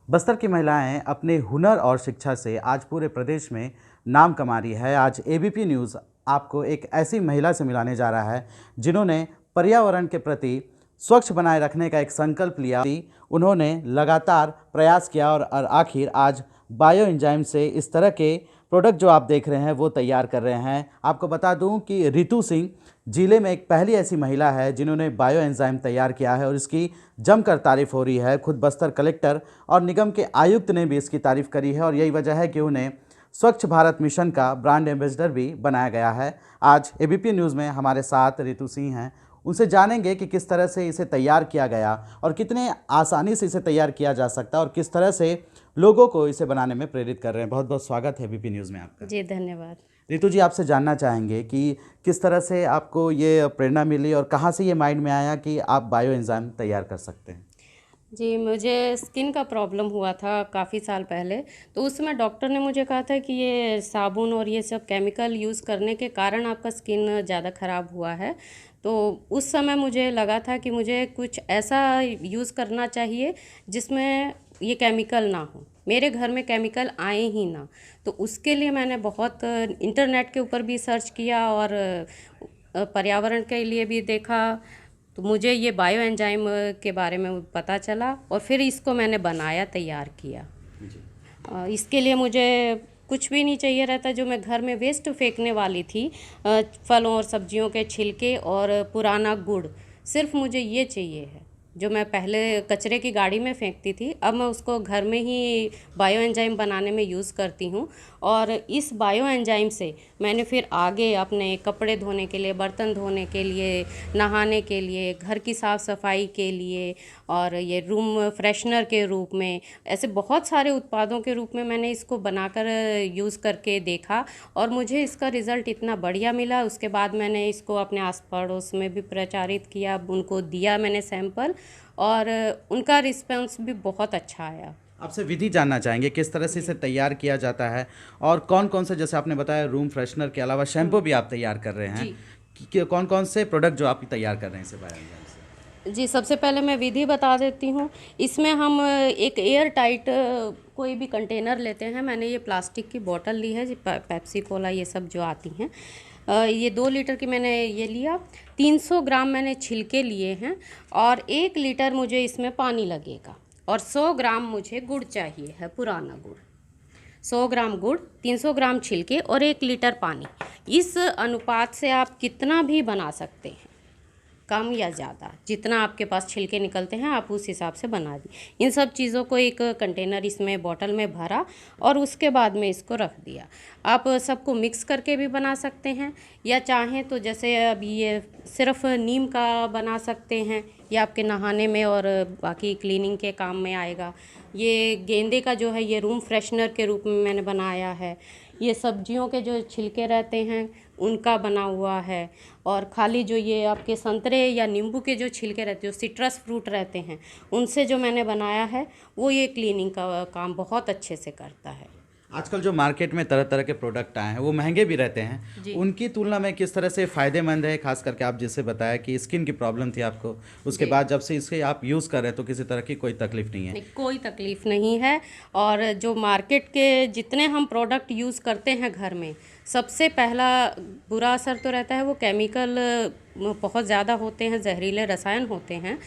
बस्तर की महिलाएं अपने हुनर और शिक्षा से आज पूरे प्रदेश में नाम कमा रही है। आज एबीपी न्यूज़ आपको एक ऐसी महिला से मिलाने जा रहा है जिन्होंने पर्यावरण के प्रति स्वच्छ बनाए रखने का एक संकल्प लिया। उन्होंने लगातार प्रयास किया और आखिर आज बायो एंजाइम से इस तरह के प्रोडक्ट जो आप देख रहे हैं वो तैयार कर रहे हैं। आपको बता दूं कि रितु सिंह जिले में एक पहली ऐसी महिला है जिन्होंने बायो एंजाइम तैयार किया है और इसकी जमकर तारीफ हो रही है। खुद बस्तर कलेक्टर और निगम के आयुक्त ने भी इसकी तारीफ करी है और यही वजह है कि उन्हें स्वच्छ भारत मिशन का ब्रांड एम्बेसडर भी बनाया गया है। आज एबीपी न्यूज़ में हमारे साथ रितु सिंह हैं, उनसे जानेंगे कि किस तरह से इसे तैयार किया गया और कितने आसानी से इसे तैयार किया जा सकता है और किस तरह से लोगों को इसे बनाने में प्रेरित कर रहे हैं। बहुत बहुत स्वागत है एबीपी न्यूज़ में आपका। जी धन्यवाद। रितु जी, आपसे जानना चाहेंगे कि किस तरह से आपको ये प्रेरणा मिली और कहाँ से ये माइंड में आया कि आप बायो एंजाइम तैयार कर सकते हैं। जी, मुझे स्किन का प्रॉब्लम हुआ था काफ़ी साल पहले। तो उस समय डॉक्टर ने मुझे कहा था कि ये साबुन और ये सब केमिकल यूज़ करने के कारण आपका स्किन ज़्यादा ख़राब हुआ है। तो उस समय मुझे लगा था कि मुझे कुछ ऐसा यूज़ करना चाहिए जिसमें ये केमिकल ना हो, मेरे घर में केमिकल आए ही ना। तो उसके लिए मैंने बहुत इंटरनेट के ऊपर भी सर्च किया और पर्यावरण के लिए भी देखा। तो मुझे ये बायो एंजाइम के बारे में पता चला और फिर इसको मैंने बनाया, तैयार किया। इसके लिए मुझे कुछ भी नहीं चाहिए रहता। जो मैं घर में वेस्ट फेंकने वाली थी, फलों और सब्जियों के छिलके और पुराना गुड़, सिर्फ मुझे ये चाहिए है। जो मैं पहले कचरे की गाड़ी में फेंकती थी, अब मैं उसको घर में ही बायो एंजाइम बनाने में यूज़ करती हूँ। और इस बायो एंजाइम से मैंने फिर आगे अपने कपड़े धोने के लिए, बर्तन धोने के लिए, नहाने के लिए, घर की साफ़ सफाई के लिए और ये रूम फ्रेशनर के रूप में, ऐसे बहुत सारे उत्पादों के रूप में मैंने इसको बनाकर यूज़ करके देखा और मुझे इसका रिज़ल्ट इतना बढ़िया मिला। उसके बाद मैंने इसको अपने आस पड़ोस में भी प्रचारित किया, उनको दिया मैंने सैंपल और उनका रिस्पॉन्स भी बहुत अच्छा आया। आपसे विधि जानना चाहेंगे किस तरह से इसे तैयार किया जाता है और कौन कौन से, जैसे आपने बताया रूम फ्रेशनर के अलावा शैम्पू भी आप तैयार कर रहे हैं, कौन कौन से प्रोडक्ट जो आप तैयार कर रहे हैं इसे बायो एंजाइम से। जी, सबसे पहले मैं विधि बता देती हूँ। इसमें हम एक एयर टाइट कोई भी कंटेनर लेते हैं। मैंने ये प्लास्टिक की बोतल ली है, पेप्सी कोला ये सब जो आती हैं। ये 2 लीटर की मैंने ये लिया। 300 ग्राम मैंने छिलके लिए हैं और 1 लीटर मुझे इसमें पानी लगेगा और 100 ग्राम मुझे गुड़ चाहिए है, पुराना गुड़। 100 ग्राम गुड़, 300 ग्राम छिलके और 1 लीटर पानी। इस अनुपात से आप कितना भी बना सकते हैं, कम या ज़्यादा, जितना आपके पास छिलके निकलते हैं आप उस हिसाब से बना दी। इन सब चीज़ों को एक कंटेनर इसमें बॉटल में भरा और उसके बाद में इसको रख दिया। आप सबको मिक्स करके भी बना सकते हैं या चाहें तो जैसे अभी ये सिर्फ नीम का बना सकते हैं, ये आपके नहाने में और बाकी क्लीनिंग के काम में आएगा। ये गेंदे का जो है ये रूम फ्रेशनर के रूप में मैंने बनाया है। ये सब्जियों के जो छिलके रहते हैं उनका बना हुआ है और खाली जो ये आपके संतरे या नींबू के जो छिलके रहते हैं, जो सिट्रस फ्रूट रहते हैं, उनसे जो मैंने बनाया है वो ये क्लीनिंग का काम बहुत अच्छे से करता है। आजकल जो मार्केट में तरह तरह के प्रोडक्ट आए हैं वो महंगे भी रहते हैं, उनकी तुलना में किस तरह से फ़ायदेमंद है? खास करके आप जैसे बताया कि स्किन की प्रॉब्लम थी आपको, उसके बाद जब से इसे आप यूज़ कर रहे हैं तो किसी तरह की कोई तकलीफ नहीं है? नहीं, कोई तकलीफ़ नहीं है। और जो मार्केट के जितने हम प्रोडक्ट यूज़ करते हैं घर में, सबसे पहला बुरा असर तो रहता है वो केमिकल बहुत ज़्यादा होते हैं, जहरीले रसायन होते हैं।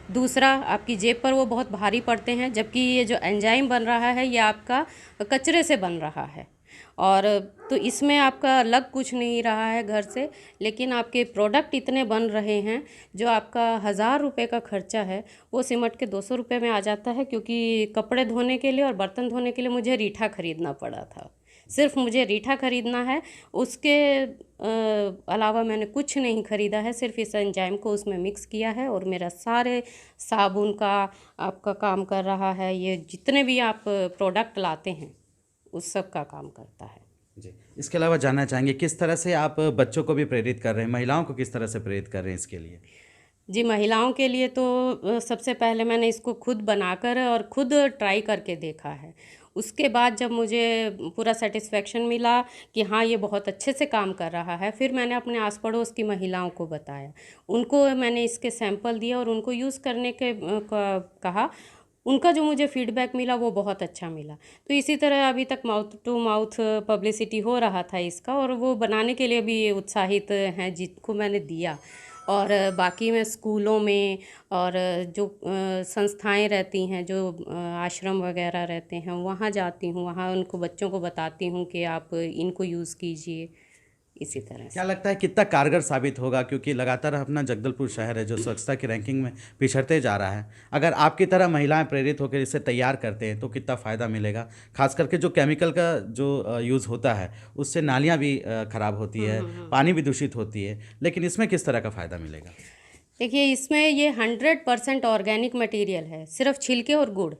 दूसरा, आपकी जेब पर वो बहुत भारी पड़ते हैं, जबकि ये जो एंजाइम बन रहा है ये आपका कचरे से बन रहा है और तो इसमें आपका अलग कुछ नहीं रहा है घर से, लेकिन आपके प्रोडक्ट इतने बन रहे हैं जो आपका 1000 रुपये का खर्चा है वो सिमट के 200 रुपये में आ जाता है। क्योंकि कपड़े धोने के लिए और बर्तन धोने के लिए मुझे रीठा ख़रीदना पड़ा था, सिर्फ मुझे रीठा ख़रीदना है, उसके अलावा मैंने कुछ नहीं ख़रीदा है। सिर्फ इस एंजाइम को उसमें मिक्स किया है और मेरा सारे साबुन का आपका काम कर रहा है। ये जितने भी आप प्रोडक्ट लाते हैं उस सब का काम करता है। जी, इसके अलावा जानना चाहेंगे किस तरह से आप बच्चों को भी प्रेरित कर रहे हैं, महिलाओं को किस तरह से प्रेरित कर रहे हैं इसके लिए? जी, महिलाओं के लिए तो सबसे पहले मैंने इसको खुद बनाकर और खुद ट्राई करके देखा है। उसके बाद जब मुझे पूरा सेटिस्फेक्शन मिला कि हाँ ये बहुत अच्छे से काम कर रहा है, फिर मैंने अपने आस पड़ोस की महिलाओं को बताया। उनको मैंने इसके सैंपल दिए और उनको यूज़ करने के कहा। उनका जो मुझे फीडबैक मिला वो बहुत अच्छा मिला। तो इसी तरह अभी तक माउथ टू माउथ पब्लिसिटी हो रहा था इसका, और वो बनाने के लिए भी उत्साहित हैं जिनको मैंने दिया। और बाकी मैं स्कूलों में और जो संस्थाएं रहती हैं, जो आश्रम वगैरह रहते हैं, वहाँ जाती हूँ, वहाँ उनको बच्चों को बताती हूँ कि आप इनको यूज़ कीजिए, इसी तरह क्या से। लगता है कितना कारगर साबित होगा, क्योंकि लगातार अपना जगदलपुर शहर है जो स्वच्छता की रैंकिंग में पिछड़ते जा रहा है। अगर आपकी तरह महिलाएं प्रेरित होकर इसे तैयार करते हैं तो कितना फ़ायदा मिलेगा। खास करके जो केमिकल का जो यूज़ होता है उससे नालियाँ भी ख़राब होती है, पानी भी दूषित होती है, लेकिन इसमें किस तरह का फ़ायदा मिलेगा? देखिए, इसमें ये 100% ऑर्गेनिक मटेरियल है, सिर्फ छिलके और गुड़,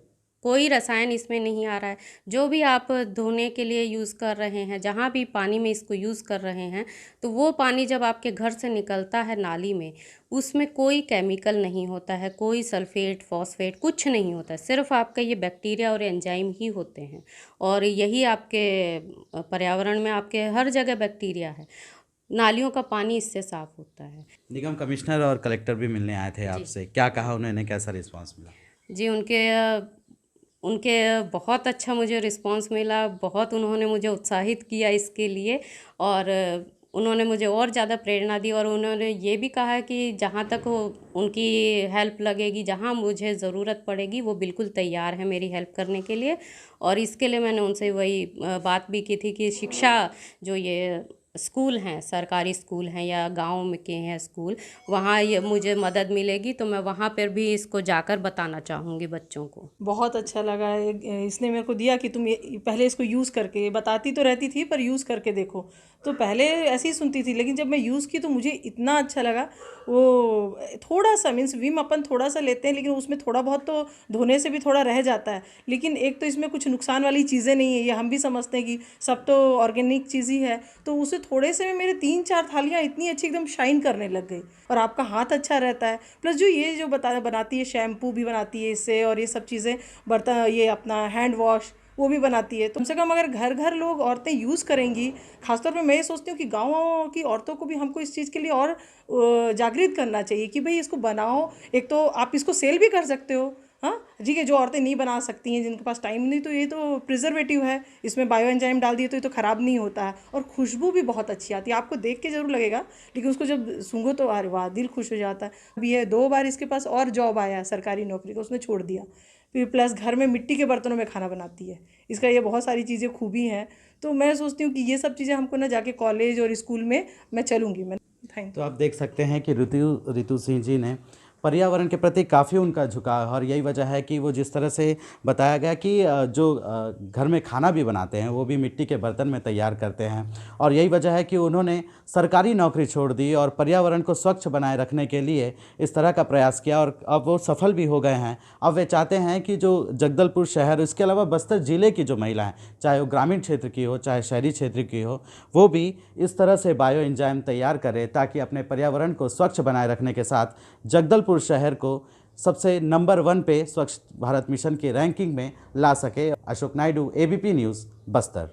कोई रसायन इसमें नहीं आ रहा है। जो भी आप धोने के लिए यूज़ कर रहे हैं, जहाँ भी पानी में इसको यूज़ कर रहे हैं, तो वो पानी जब आपके घर से निकलता है नाली में, उसमें कोई केमिकल नहीं होता है, कोई सल्फेट फॉस्फेट कुछ नहीं होता है, सिर्फ आपका ये बैक्टीरिया और एंजाइम ही होते हैं। और यही आपके पर्यावरण में आपके हर जगह बैक्टीरिया है। नालियों का पानी इससे साफ होता है। निगम कमिश्नर और कलेक्टर भी मिलने आए थे आपसे, क्या कहा उन्होंने, कैसा रिस्पांस मिला? जी, उनके बहुत अच्छा मुझे रिस्पांस मिला, बहुत उन्होंने मुझे उत्साहित किया इसके लिए, और उन्होंने मुझे और ज़्यादा प्रेरणा दी, और उन्होंने ये भी कहा कि जहाँ तक हो उनकी हेल्प लगेगी, जहाँ मुझे ज़रूरत पड़ेगी, वो बिल्कुल तैयार है मेरी हेल्प करने के लिए। और इसके लिए मैंने उनसे वही बात भी की थी कि शिक्षा जो ये स्कूल हैं, सरकारी स्कूल हैं या गाँव में के हैं स्कूल, वहाँ ये मुझे मदद मिलेगी तो मैं वहाँ पर भी इसको जाकर बताना चाहूँगी बच्चों को। बहुत अच्छा लगा इसने मेरे को दिया कि तुम ये पहले इसको यूज़ करके, बताती तो रहती थी पर यूज़ करके देखो। तो पहले ऐसे ही सुनती थी, लेकिन जब मैं यूज़ की तो मुझे इतना अच्छा लगा। वो थोड़ा सा मीन्स विम अपन थोड़ा सा लेते हैं, लेकिन उसमें थोड़ा बहुत तो धोने से भी थोड़ा रह जाता है। लेकिन एक तो इसमें कुछ नुकसान वाली चीज़ें नहीं है, ये हम भी समझते हैं कि सब तो ऑर्गेनिक चीज़ ही है। तो उसे थोड़े से में मेरे 3-4 थालियाँ इतनी अच्छी एकदम शाइन करने लग गई, और आपका हाथ अच्छा रहता है। प्लस जो ये जो बनाती है, शैम्पू भी बनाती है इससे, और ये सब चीज़ें, बर्तन, ये अपना हैंड वॉश वो भी बनाती है। कम से कम अगर घर घर लोग औरतें यूज़ करेंगी, खासतौर पे मैं ये सोचती हूँ कि गाँव की औरतों को भी हमको इस चीज़ के लिए और जागृत करना चाहिए कि भाई इसको बनाओ। एक तो आप इसको सेल भी कर सकते हो, हाँ जी, के जो औरतें नहीं बना सकती हैं, जिनके पास टाइम नहीं, तो ये तो प्रिजर्वेटिव है, इसमें बायो एंजाइम डाल दिए तो ये तो ख़राब नहीं होता है, और खुशबू भी बहुत अच्छी आती है। आपको देख के ज़रूर लगेगा, लेकिन उसको जब सूंघो तो अरे वाह, दिल खुश हो जाता है। अभी ये 2 बार इसके पास और जॉब आया सरकारी नौकरी का, उसने छोड़ दिया। फिर प्लस घर में मिट्टी के बर्तनों में खाना बनाती है, इसका ये बहुत सारी चीज़ें खूबी हैं। तो मैं सोचती हूँ कि ये सब चीज़ें हमको ना जाके कॉलेज और स्कूल में मैं चलूँगी मैं। थैंक तो आप देख सकते हैं कि ऋतु सिंह जी ने पर्यावरण के प्रति काफ़ी उनका झुकाव है, और यही वजह है कि वो जिस तरह से बताया गया कि जो घर में खाना भी बनाते हैं वो भी मिट्टी के बर्तन में तैयार करते हैं, और यही वजह है कि उन्होंने सरकारी नौकरी छोड़ दी और पर्यावरण को स्वच्छ बनाए रखने के लिए इस तरह का प्रयास किया, और अब वो सफल भी हो गए हैं। अब वे चाहते हैं कि जो जगदलपुर शहर, इसके अलावा बस्तर ज़िले की जो महिलाएँ, चाहे वो ग्रामीण क्षेत्र की हो चाहे शहरी क्षेत्र की हो, वो भी इस तरह से बायो एंजाइम तैयार करें ताकि अपने पर्यावरण को स्वच्छ बनाए रखने के साथ जगदलपुर शहर को सबसे नंबर 1 पे स्वच्छ भारत मिशन की रैंकिंग में ला सके। Ashok Naidu, ABP news, Bastar.